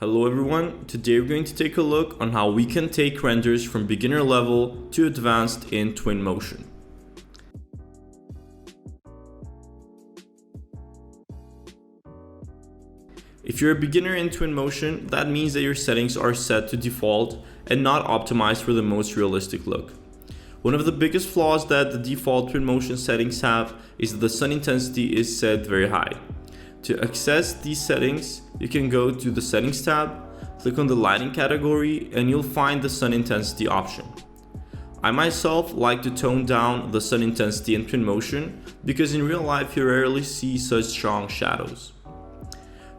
Hello everyone, today we're going to take a look on how we can take renders from beginner level to advanced in Twinmotion. If you're a beginner in Twinmotion, that means that your settings are set to default and not optimized for the most realistic look. One of the biggest flaws that the default Twinmotion settings have is that the sun intensity is set very high. To access these settings, you can go to the Settings tab, click on the Lighting category, and you'll find the sun intensity option. I myself like to tone down the sun intensity in Twinmotion because in real life you rarely see such strong shadows.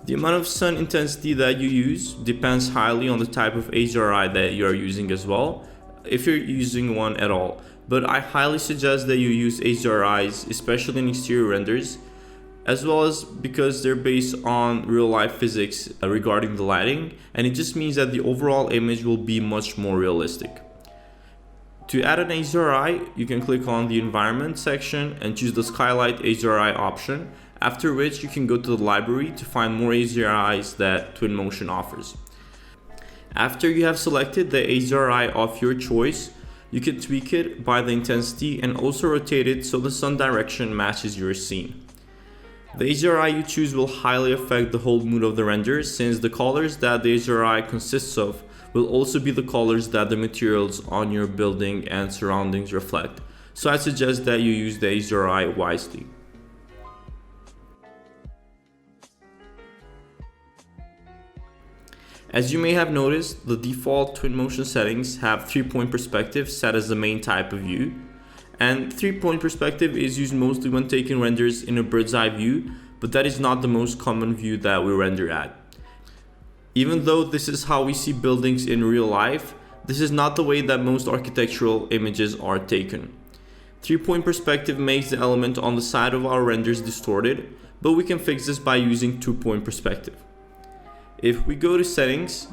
The amount of sun intensity that you use depends highly on the type of HDRI that you are using as well, if you're using one at all. But I highly suggest that you use HDRIs, especially in exterior renders, as well as because they're based on real life physics regarding the lighting, and it just means that the overall image will be much more realistic. To add an HDRI, you can click on the environment section and choose the skylight HDRI option, after which you can go to the library to find more HDRIs that Twinmotion offers. After you have selected the HDRI of your choice, you can tweak it by the intensity and also rotate it so the sun direction matches your scene. The HDRI you choose will highly affect the whole mood of the render, since the colors that the HDRI consists of will also be the colors that the materials on your building and surroundings reflect. So I suggest that you use the HDRI wisely. As you may have noticed, the default Twinmotion settings have 3-point perspective set as the main type of view. And 3-point perspective is used mostly when taking renders in a bird's eye view, but that is not the most common view that we render at. Even though this is how we see buildings in real life, this is not the way that most architectural images are taken. 3-point perspective makes the element on the side of our renders distorted, but we can fix this by using 2-point perspective. If we go to Settings,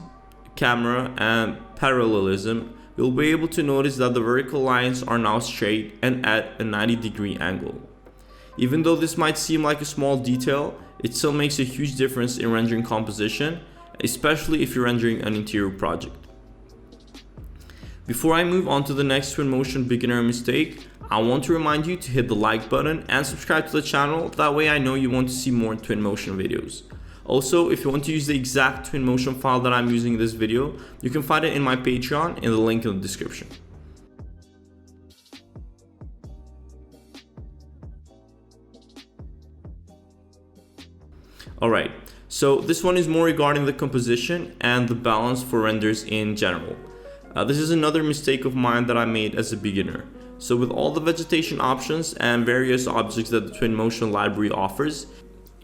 Camera, and Parallelism, you'll be able to notice that the vertical lines are now straight and at a 90-degree angle. Even though this might seem like a small detail, it still makes a huge difference in rendering composition, especially if you're rendering an interior project. Before I move on to the next Twinmotion beginner mistake, I want to remind you to hit the like button and subscribe to the channel, that way I know you want to see more Twinmotion videos. Also, if you want to use the exact Twinmotion file that I'm using in this video, you can find it in my Patreon in the link in the description. Alright, so this one is more regarding the composition and the balance for renders in general. This is another mistake of mine that I made as a beginner. So with all the vegetation options and various objects that the Twinmotion library offers,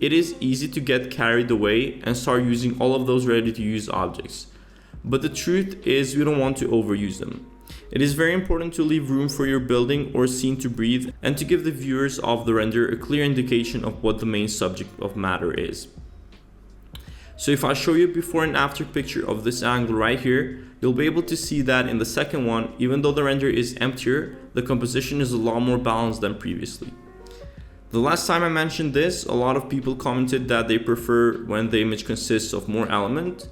it is easy to get carried away and start using all of those ready-to-use objects. But the truth is we don't want to overuse them. It is very important to leave room for your building or scene to breathe and to give the viewers of the render a clear indication of what the main subject of matter is. So if I show you a before and after picture of this angle right here, you'll be able to see that in the second one, even though the render is emptier, the composition is a lot more balanced than previously. The last time I mentioned this, a lot of people commented that they prefer when the image consists of more element.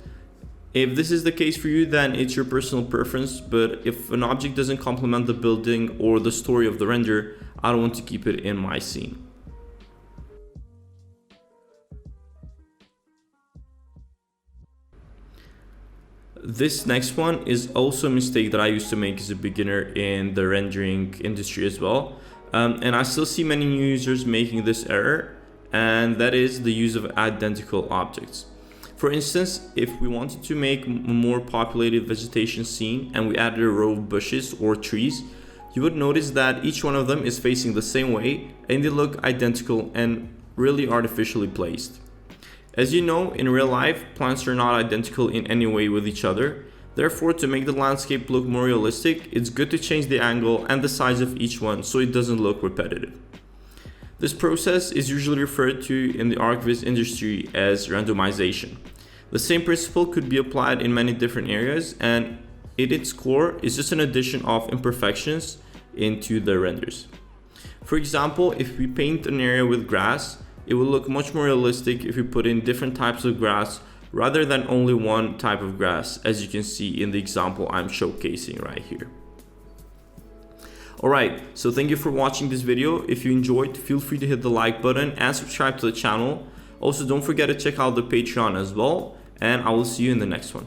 If this is the case for you, then it's your personal preference, but if an object doesn't complement the building or the story of the render, I don't want to keep it in my scene. This next one is also a mistake that I used to make as a beginner in the rendering industry as well. And I still see many new users making this error, and that is the use of identical objects. For instance, if we wanted to make a more populated vegetation scene and we added a row of bushes or trees, you would notice that each one of them is facing the same way and they look identical and really artificially placed. As you know, in real life, plants are not identical in any way with each other. Therefore, to make the landscape look more realistic, it's good to change the angle and the size of each one so it doesn't look repetitive. This process is usually referred to in the ArchViz industry as randomization. The same principle could be applied in many different areas, and at its core is just an addition of imperfections into the renders. For example, if we paint an area with grass, it will look much more realistic if we put in different types of grass rather than only one type of grass, as you can see in the example I'm showcasing right here. Alright, so thank you for watching this video. If you enjoyed, feel free to hit the like button and subscribe to the channel. Also, don't forget to check out the Patreon as well, and I will see you in the next one.